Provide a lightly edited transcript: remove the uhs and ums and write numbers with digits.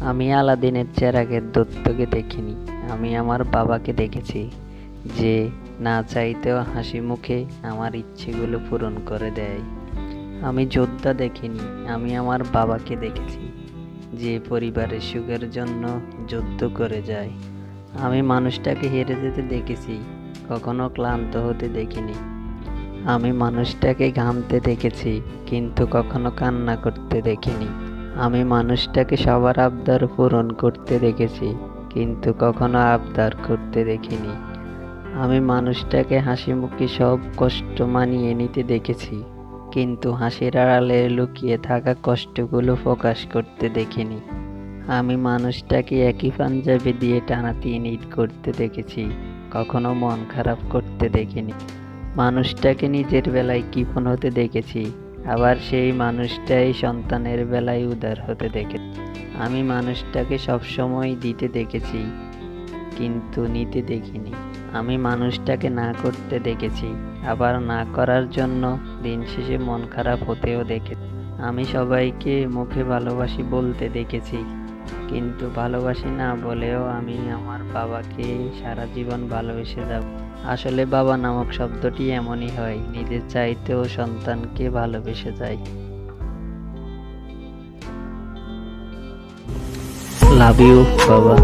আমি আলাদিনের চেরাগের দৈত্যকে দেখিনি, আমি আমার বাবাকে দেখেছি, যে না চাইতেও হাসি মুখে আমার ইচ্ছেগুলো পূরণ করে দেয়। আমি যোদ্ধা দেখিনি, আমি আমার বাবাকে দেখেছি, যে পরিবারের সুখের জন্য যুদ্ধ করে যায়। আমি মানুষটাকে হেরে যেতে দেখেছি, কখনো ক্লান্ত হতে দেখিনি। আমি মানুষটাকে ঘামতে দেখেছি, কিন্তু কখনো কান্না করতে দেখিনি। আমি মানুষটাকে সবার আবদার পূরণ করতে দেখেছি, কিন্তু কখনো আবদার করতে দেখিনি। আমি মানুষটাকে হাসিমুখে সব কষ্ট মানিয়ে নিতে দেখেছি, কিন্তু হাসির আড়ালে লুকিয়ে থাকা কষ্টগুলো প্রকাশ করতে দেখিনি। আমি মানুষটাকে একই পাঞ্জাবি দিয়ে টানাটিনি ঈদ করতে দেখেছি, কখনো মন খারাপ করতে দেখিনি। মানুষটাকে নিজের বেলায় কৃপণ হতে দেখেছি, আবার সেই মানুষটাই সন্তানের বেলায় উদার হতে দেখেছি। আমি মানুষটাকে সবসময় দিতে দেখেছি, কিন্তু নিতে দেখিনি। আমি মানুষটাকে না করতে দেখেছি, আবার না করার জন্য দিন শেষে মন খারাপ হতেও দেখেছি। আমি সবাইকে মুখে ভালোবাসি বলতে দেখেছি, কিন্তু ভালোবাসি না বলেও আমি আমার বাবাকে সারা জীবন ভালোবেসে যাব। আসলে বাবা নামক শব্দটি এমনই হয়, নিজের চাইতেও সন্তানকে ভালোবেসে যায়। লাভ ইউ বাবা।